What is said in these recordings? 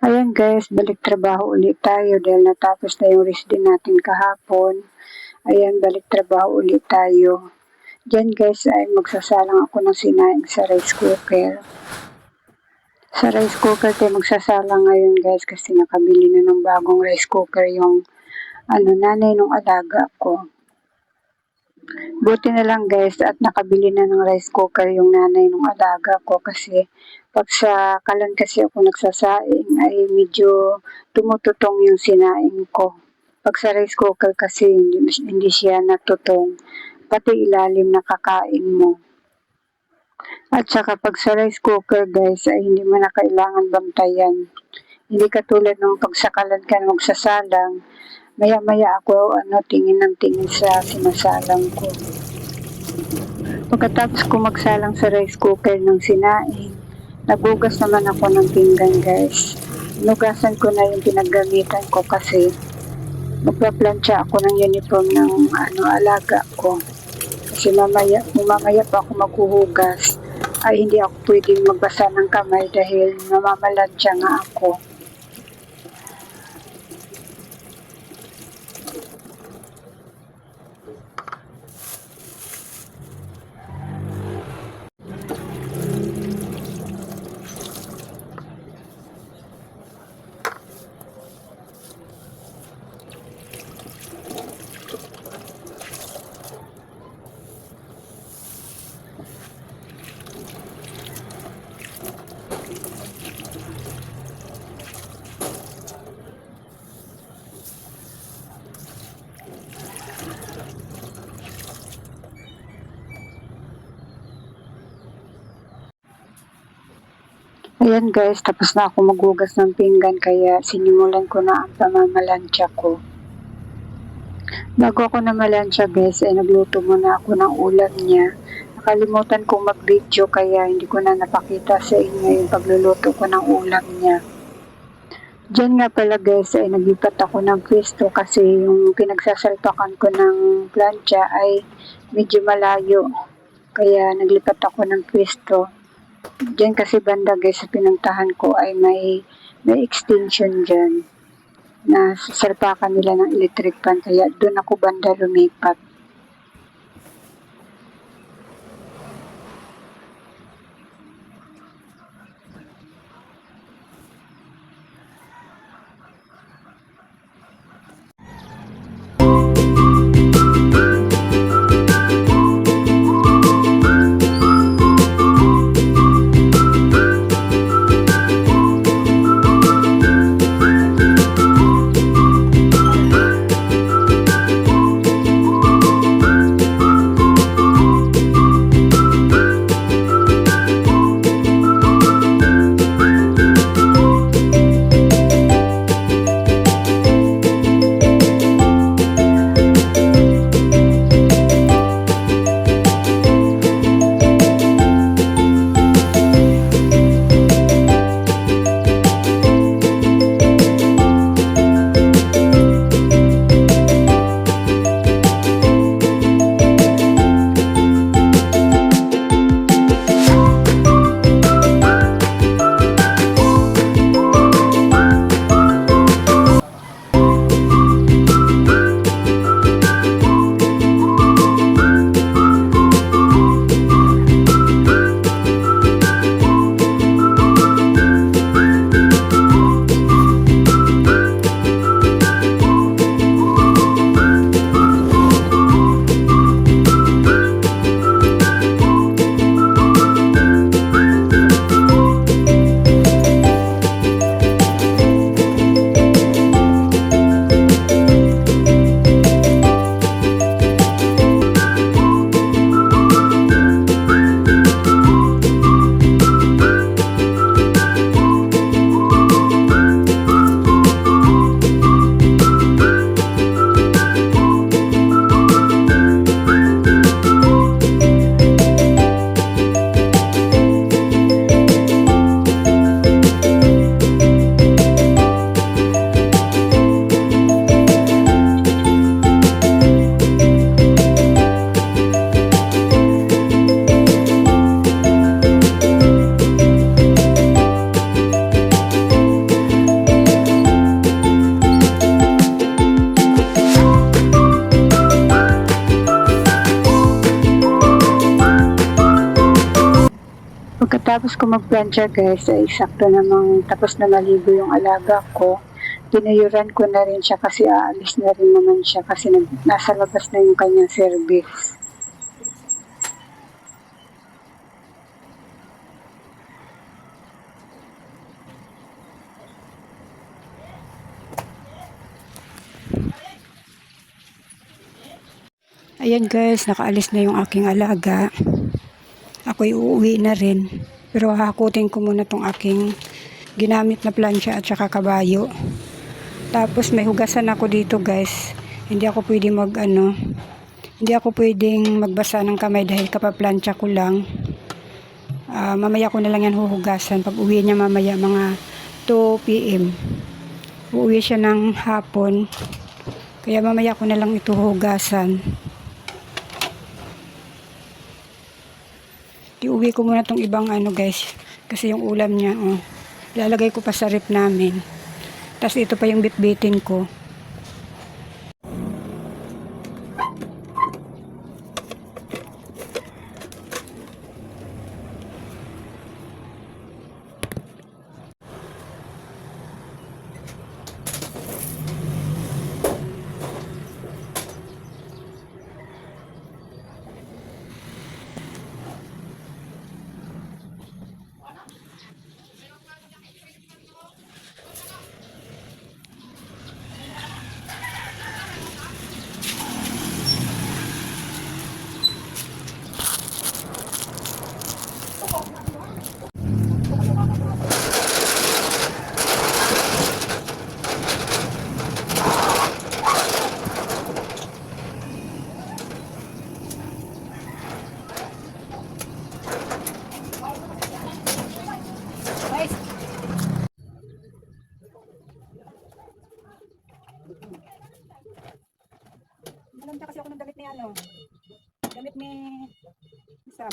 Ayan guys, balik trabaho ulit tayo dahil natapos na yung rest din natin kahapon. Ayan, balik trabaho ulit tayo. Diyan guys ay magsasalang ako ng sinaing sa rice cooker. Sa rice cooker tayo magsasalang ngayon guys kasi nakabili na ng bagong rice cooker yung nanay nung alaga ko. Buti na lang guys at nakabili na ng rice cooker yung nanay nung alaga ko kasi pag sa kalan kasi ako nagsasaing ay medyo tumututong yung sinaing ko. Pag sa rice cooker kasi hindi siya natutong, pati ilalim na kakain mo. At saka pag sa rice cooker guys ay hindi mo na kailangan bantayan. Hindi katulad ng pagsakalan ka na magsasalang, maya-maya ako tingin ng tingin sa sinasalang ko. Pagkatapos ko magsalang sa rice cooker ng sinaing, nagugas naman ako ng pinggan guys. Inugasan ko na yung pinaggamitan ko kasi magpaplansya ako ng uniform ng alaga ko. Kasi mamaya pa ako maghuhugas ay hindi ako pwedeng magbasa ng kamay dahil namamalansya nga ako. Ayan guys, tapos na ako maghugas ng pinggan kaya sinimulan ko na ang pamamalansya ko. Bago ako namalansya guys ay nagluto muna ako ng ulam niya. Nakalimutan kong mag-video kaya hindi ko na napakita sa inyo yung pagluluto ko ng ulam niya. Diyan nga pala guys ay naglipat ako ng pwesto kasi yung pinagsasalpakan ko ng plancha ay medyo malayo. Kaya naglipat ako ng pwesto. Diyan kasi banda guys sa pinuntahan ko ay may extension dyan na sasalpakan nila ng electric fan kaya doon ako banda lumipat. Pagkatapos ko magplancha guys, ay sakto namang tapos na maligo yung alaga ko. Tinuyuran ko na rin siya kasi aalis na rin naman siya kasi nasa labas na yung kanyang service. Ayan guys, nakaalis na yung aking alaga. Ako'y uuwi na rin. Pero hahakutin ko muna tong aking ginamit na plancha at saka kabayo. Tapos may hugasan ako dito guys. Hindi ako pwedeng magbasa ng kamay dahil kapaplansya ko lang. Mamaya ko na lang yan huhugasan. Pag uwi niya mamaya mga 2 PM. Uuwi siya ng hapon. Kaya mamaya ko na lang ito hugasan. Iuwi ko muna tong ibang guys. Kasi yung ulam niya, ilalagay ko pa sa rep namin. Tapos ito pa yung bitbitin ko. Alam kasi ako ng damit ni damit ni Sam.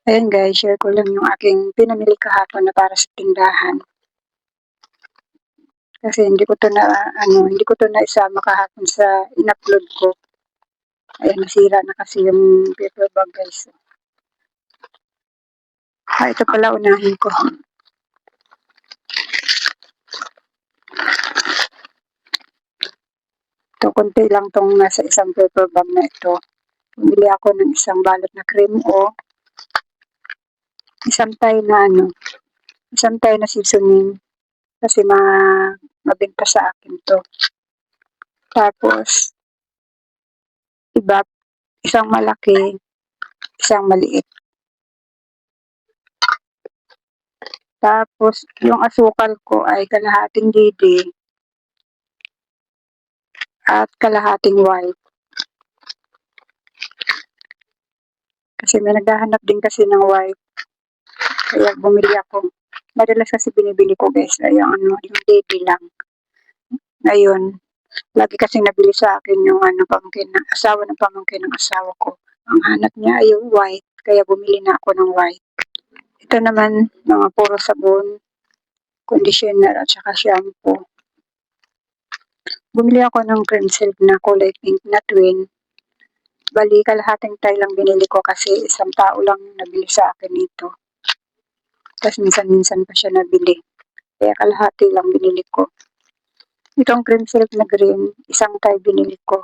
Ayan guys, share ko lang yung aking pinamili kahapon na para sa tindahan. Kasi hindi ko to na isama kahapon sa in-upload ko. Ayan, nasira na kasi yung paper bag guys. Ito pala unahin ko. Ito, konti lang tong nasa isang paper bag na ito. Bumili ako ng isang balot na cream o isang tayo na seasoning kasi mabenta sa akin to. Tapos, isang malaki, isang maliit. Tapos, yung asukal ko ay kalahating didi at kalahating white. Kasi may naghahanap din kasi ng white. Kaya bumili ako. Madalas kasi binibili ko guys ay yung didi lang. Ngayon, lagi kasi nabili sa akin yung pamangkin ng pamangkin ng asawa ko. Ang hanap niya ay yung white, kaya bumili na ako ng white. Ito naman, mga puro sabon, conditioner at saka shampoo. Bumili ako ng cream silk na kulay pink na twin. Bali, kalahating tayo lang binili ko kasi isang tao lang nabili sa akin ito. Tapos minsan-minsan pa siya nabili. Kaya kalahati lang binili ko. Itong cream silk na green, isang tayo binili ko.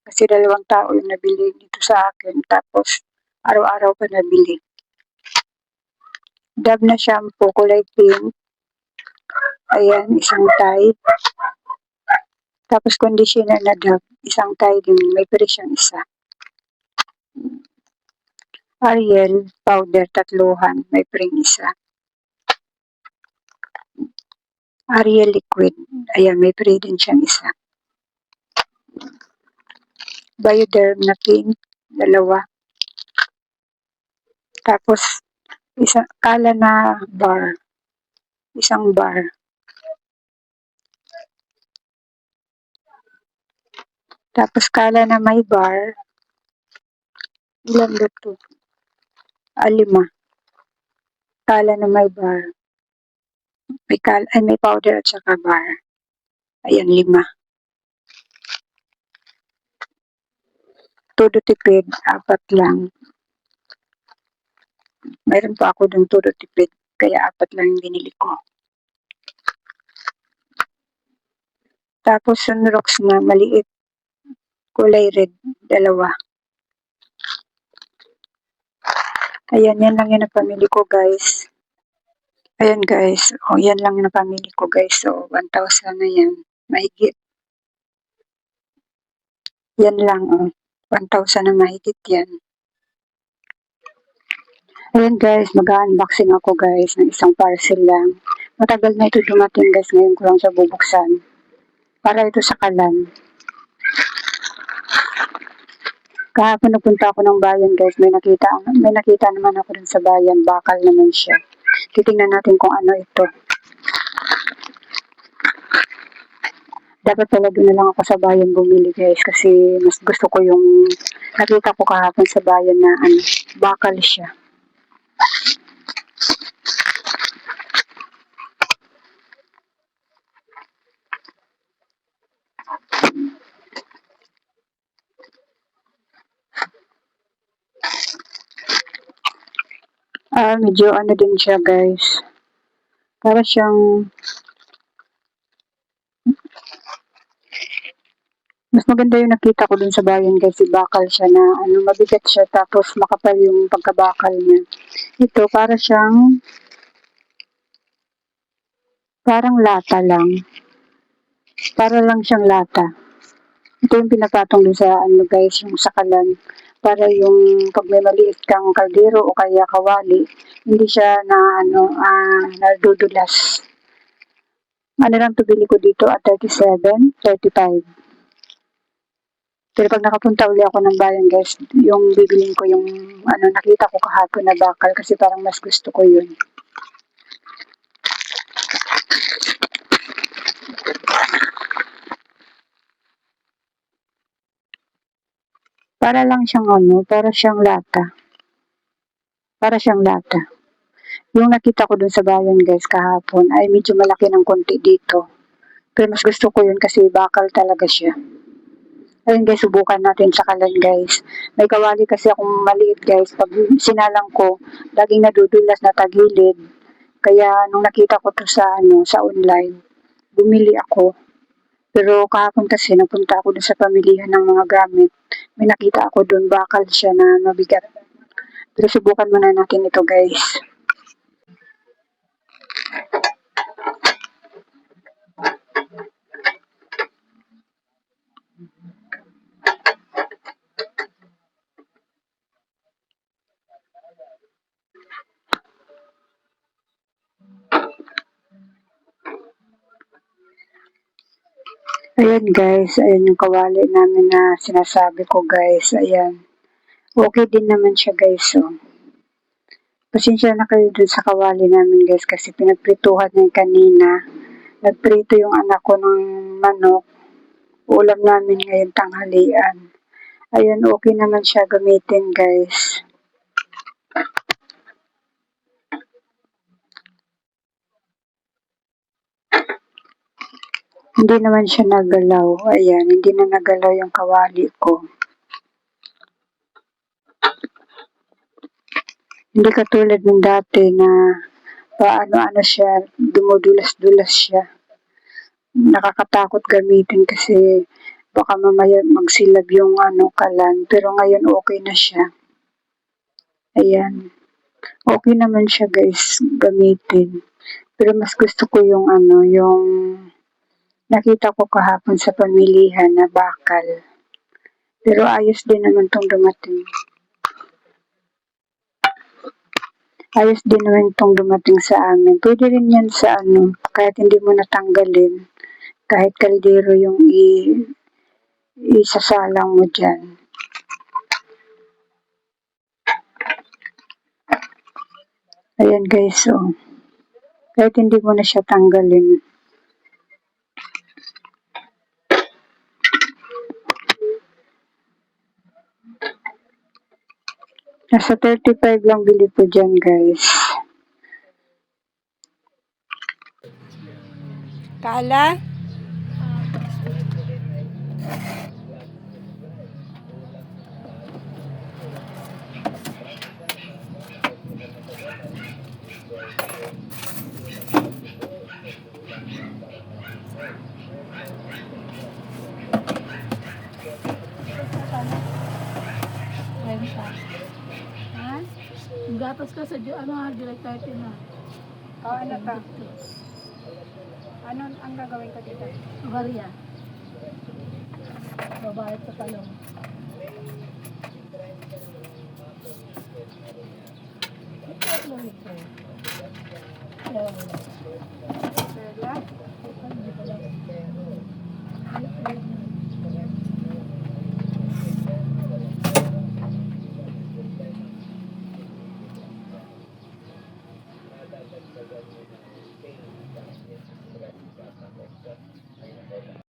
Kasi 2 tao yung nabili dito sa akin. Tapos, araw-araw pa nabili. Dove na shampoo, kulay pink. Ayan, isang tayo. Tapos, conditioner na Dove, isang tayo din. May presyon isa. Ariel, powder, 3, may pring isa. Ariel liquid, ayan, may pre din siyang isa. Bioderm na pink, 2. Tapos, kala na bar, isang bar. Tapos, kala na may bar, ilan ba ito? 5. Kala na may bar. May powder at saka bar. Ayan, 5. todo tipid, 4 lang. Meron pa ako dun todo tipid, kaya 4 lang yung binili ko. Tapos Sunrox na maliit, kulay red, 2. Ayan, yan lang yung napamili ko guys. Ayan guys, yan lang yung napamili ko guys. So, 1,000 na yan. Mahigit. Yan lang, 1,000 na mahigit yan. Ayan guys, mag-unboxing ako guys ng isang parcel lang. Matagal na ito dumating guys, ngayon ko lang siya bubuksan. Para ito sa kalan. Kahapon nagpunta ako ng bayan guys, may nakita naman ako dun sa bayan, bakal naman siya. Titingnan natin kung ano ito. Dapat talaga na lang ako sa bayan bumili guys, kasi mas gusto ko yung nakita ko kahapon sa bayan na bakal siya. Medyo din siya guys. Para siyang mas maganda yung nakita ko dun sa bayan guys, bakal siya na mabigat siya tapos makapal yung pagkabakal niya. Ito para siyang parang lata lang. Para lang siyang lata. Ito yung pinapatong dun sa guys, yung sakalan. Para yung pag may maliit kang kaldero o kaya kawali, hindi siya na nadudulas. Lang ito bili ko dito at 37, 35. Pero pag nakapunta uli ako ng bayan guys, yung bibiling ko yung nakita ko kahapon na bakal kasi parang mas gusto ko yun. Para lang siyang para siyang lata. Para siyang lata. Yung nakita ko dun sa bayan guys kahapon ay medyo malaki ng konti dito. Pero mas gusto ko yun kasi bakal talaga siya. Ayun guys, subukan natin sa kalan guys. May kawali kasi akong maliit guys. Pag sinalang ko, laging nadudulas na tagilid. Kaya nung nakita ko to sa online, bumili ako. Pero kahapon kasi napunta ako dun sa pamilihan ng mga gamit. May nakita ako dun, bakal siya na mabigat. Pero subukan muna natin ito guys. Ayan guys, ayan yung kawali namin na sinasabi ko guys, ayan. Okay din naman siya guys, Pasensya na kayo dun sa kawali namin guys kasi pinagprituhan niya kanina. Nagprito yung anak ko ng manok. Ulam namin ngayon tanghalian. Ayan, okay naman siya gamitin guys. Hindi naman siya nagalaw. Ayan, hindi na nagalaw yung kawali ko. Hindi katulad ng dati na paano siya, dumudulas-dulas siya. Nakakatakot gamitin kasi baka mamaya magsilab yung kalan. Pero ngayon okay na siya. Ayan. Okay naman siya guys, gamitin. Pero mas gusto ko yung yung nakita ko kahapon sa pamilihan na bakal. Pero ayos din naman tong dumating. Ayos din naman tong dumating sa amin. Pwede rin yan sa kahit hindi mo natanggalin. Kahit kaldero yung isasalang mo dyan. Ayan guys, kahit hindi mo na siya tanggalin. Nasa 35 lang bili ko dyan guys. Kala? Ha? Yung gatas ka sa July 30 na. O, ano to? Ano ang gagawin ko dito? Varia. Babayad sa talong. Ito lang ito. Kaya wala.